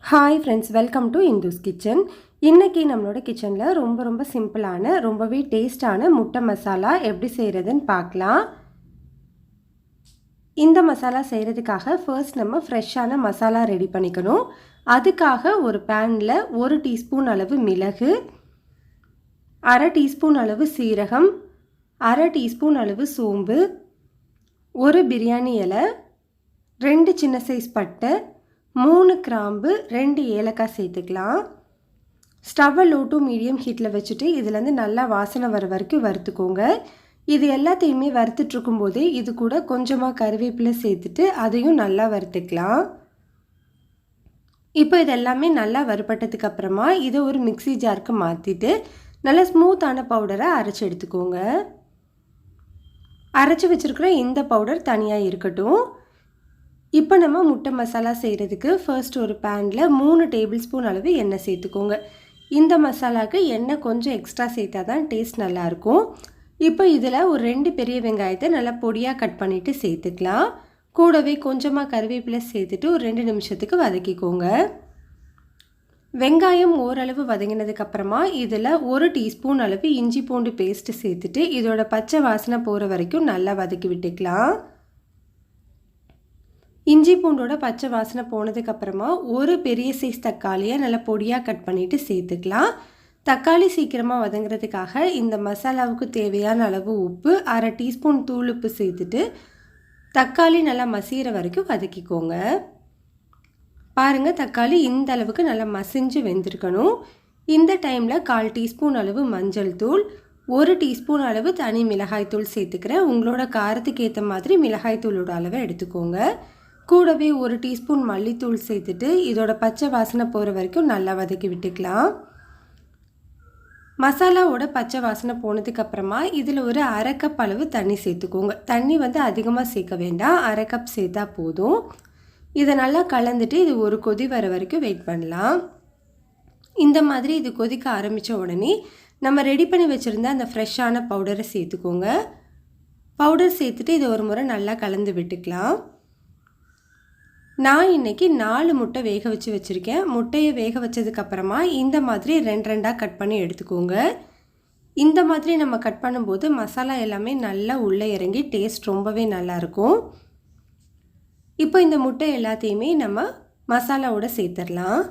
Hi friends, welcome to Indhu's kitchen. இன்றைக்கி நம்மளோட கிச்சனில் ரொம்ப சிம்பிளான ரொம்பவே டேஸ்டான முட்டை மசாலா எப்படி செய்கிறதுன்னு பார்க்கலாம். இந்த மசாலா செய்கிறதுக்காக ஃபர்ஸ்ட் நம்ம ஃப்ரெஷ்ஷான மசாலா ரெடி பண்ணிக்கணும். அதுக்காக ஒரு பேனில் 1 டீஸ்பூன் அளவு மிளகு, 1/2 டீஸ்பூன் அளவு சீரகம், 1/2 டீஸ்பூன் அளவு சோம்பு, 1 பிரியாணி இலை, 2 சின்ன சைஸ் பட்டை, 3 கிராம்பு, 2 ஏலக்காய் சேர்த்துக்கலாம். ஸ்டவ்வை லோ டு மீடியம் ஹீட்டில் வச்சுட்டு இதுலேருந்து நல்லா வாசனை வர வரைக்கும் வறுத்துக்கோங்க. இது எல்லாத்தையுமே வறுத்துட்ருக்கும் போதே இது கூட கொஞ்சமாக கருவேப்பிலை சேர்த்துட்டு அதையும் நல்லா வறுத்துக்கலாம். இப்போ இதெல்லாமே நல்லா வறுபட்டதுக்கு அப்புறமா இதை ஒரு மிக்சி ஜாருக்கு மாற்றிட்டு நல்லா ஸ்மூத்தான பவுடரை அரைச்சி எடுத்துக்கோங்க. அரைச்சி வச்சுருக்கிற இந்த பவுடர் தனியாக இருக்கட்டும். இப்போ நம்ம முட்டை மசாலா செய்கிறதுக்கு ஃபர்ஸ்ட் ஒரு பேனில் 3 டேபிள் ஸ்பூன் அளவு எண்ணெய் சேர்த்துக்கோங்க. இந்த மசாலாவுக்கு எண்ணெய் கொஞ்சம் எக்ஸ்ட்ரா சேர்த்தா தான் டேஸ்ட் நல்லாயிருக்கும். இப்போ இதில் ஒரு 2 பெரிய வெங்காயத்தை நல்லா பொடியாக கட் பண்ணிவிட்டு சேர்த்துக்கலாம். கூடவே கொஞ்சமாக கருவேப்பிலை சேர்த்துட்டு ஒரு 2 நிமிஷத்துக்கு வதக்கிக்கோங்க. வெங்காயம் ஓரளவு வதங்கினதுக்கப்புறமா இதில் 1 டீஸ்பூன் அளவு இஞ்சி பூண்டு பேஸ்ட்டு சேர்த்துட்டு இதோட பச்சை வாசனை போகிற வரைக்கும் நல்லா வதக்கி விட்டுக்கலாம். இஞ்சி பூண்டோட பச்சை வாசனை போனதுக்கப்புறமா ஒரு பெரிய சைஸ் தக்காளியை நல்லா பொடியாக கட் பண்ணிவிட்டு சேர்த்துக்கலாம். தக்காளி சீக்கிரமாக வதங்குறதுக்காக இந்த மசாலாவுக்கு தேவையான அளவு உப்பு, 1/2 டீஸ்பூன் தூள் உப்பு சேர்த்துட்டு தக்காளி நல்லா மசிகிற வரைக்கும் வதக்கிக்கோங்க. பாருங்கள், தக்காளி இந்த அளவுக்கு நல்லா மசிஞ்சு வெந்திருக்கணும். இந்த டைமில் 1/4 டீஸ்பூன் அளவு மஞ்சள் தூள், 1 டீஸ்பூன் அளவு தனி மிளகாய் தூள் சேர்த்துக்கிறேன். உங்களோட காரத்துக்கு ஏற்ற மாதிரி மிளகாய் தூளோட அளவை எடுத்துக்கோங்க. கூடவே 1 டீஸ்பூன் மல்லித்தூள் சேர்த்துட்டு இதோட பச்சை வாசனை போகிற வரைக்கும் நல்லா வதக்கி விட்டுக்கலாம். மசாலாவோட பச்சை வாசனை போனதுக்கப்புறமா இதில் ஒரு 1/2 கப் அளவு தண்ணி சேர்த்துக்கோங்க. தண்ணி அதிகமாக சேர்க்க வேண்டாம், 1/2 கப் சேர்த்தா போதும். இதை நல்லா கலந்துட்டு இது ஒரு கொதி வர வரைக்கும் வெயிட் பண்ணலாம். இந்த மாதிரி இது கொதிக்க ஆரம்பித்த உடனே நம்ம ரெடி பண்ணி வச்சுருந்த அந்த ஃப்ரெஷ்ஷான பவுடரை சேர்த்துக்கோங்க. பவுடர் சேர்த்துட்டு இதை ஒரு முறை நல்லா கலந்து விட்டுக்கலாம். நான் இன்றைக்கி 4 முட்டை வேக வச்சு வச்சுருக்கேன். முட்டையை வேக வச்சதுக்கப்புறமா இந்த மாதிரி 2 கட் பண்ணி எடுத்துக்கோங்க. இந்த மாதிரி நம்ம கட் பண்ணும்போது மசாலா எல்லாமே நல்லா உள்ளே இறங்கி டேஸ்ட் ரொம்பவே நல்லாயிருக்கும். இப்போ இந்த முட்டை எல்லாத்தையுமே நம்ம மசாலாவோட சேர்த்துடலாம்.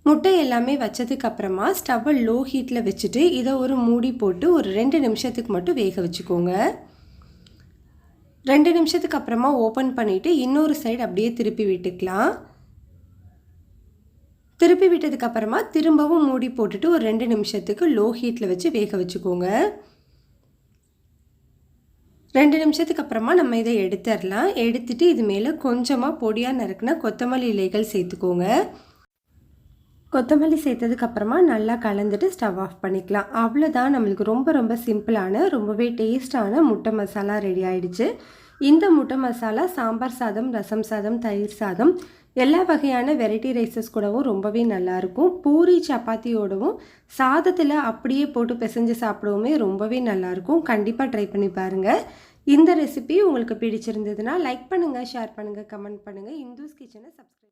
முட்டை எல்லாமே வச்சதுக்கப்புறமா ஸ்டவ்வை லோ ஹீட்டில் வச்சுட்டு இதை ஒரு மூடி போட்டு ஒரு 2 நிமிஷத்துக்கு மட்டும் வேக வச்சுக்கோங்க. 2 நிமிஷத்துக்கு அப்புறமா ஓப்பன் பண்ணிவிட்டு இன்னொரு சைடு அப்படியே திருப்பி விட்டுக்கலாம். திருப்பி விட்டதுக்கப்புறமா திரும்பவும் மூடி போட்டுட்டு ஒரு 2 நிமிஷத்துக்கு லோ ஹீட்டில் வச்சு வேக வச்சுக்கோங்க. 2 நிமிஷத்துக்கு அப்புறமா நம்ம இதை எடுத்துடலாம். எடுத்துட்டு இது மேலே கொஞ்சமாக பொடியாக நறுக்குனா கொத்தமல்லி இலைகள் சேர்த்துக்கோங்க. கொத்தமல்லி சேர்த்ததுக்கப்புறமா நல்லா கலந்துட்டு ஸ்டவ் ஆஃப் பண்ணிக்கலாம். அவ்வளோதான், நம்மளுக்கு ரொம்ப சிம்பிளான ரொம்பவே டேஸ்டான முட்டை மசாலா ரெடி ஆகிடுச்சு. இந்த முட்டை மசாலா சாம்பார் சாதம், ரசம் சாதம், தயிர் சாதம் எல்லா வகையான வெரைட்டி ரைஸஸ் கூடவும் ரொம்பவே நல்லாயிருக்கும். பூரி சப்பாத்தியோடவும் சாதத்தில் அப்படியே போட்டு பிசைஞ்சு சாப்பிடவுமே ரொம்பவே நல்லாயிருக்கும். கண்டிப்பாக ட்ரை பண்ணி பாருங்கள். இந்த ரெசிபி உங்களுக்கு பிடிச்சிருந்ததுன்னா லைக் பண்ணுங்கள், ஷேர் பண்ணுங்கள், கமெண்ட் பண்ணுங்கள். இந்துஸ் கிச்சனை சப்ஸ்கிரைப்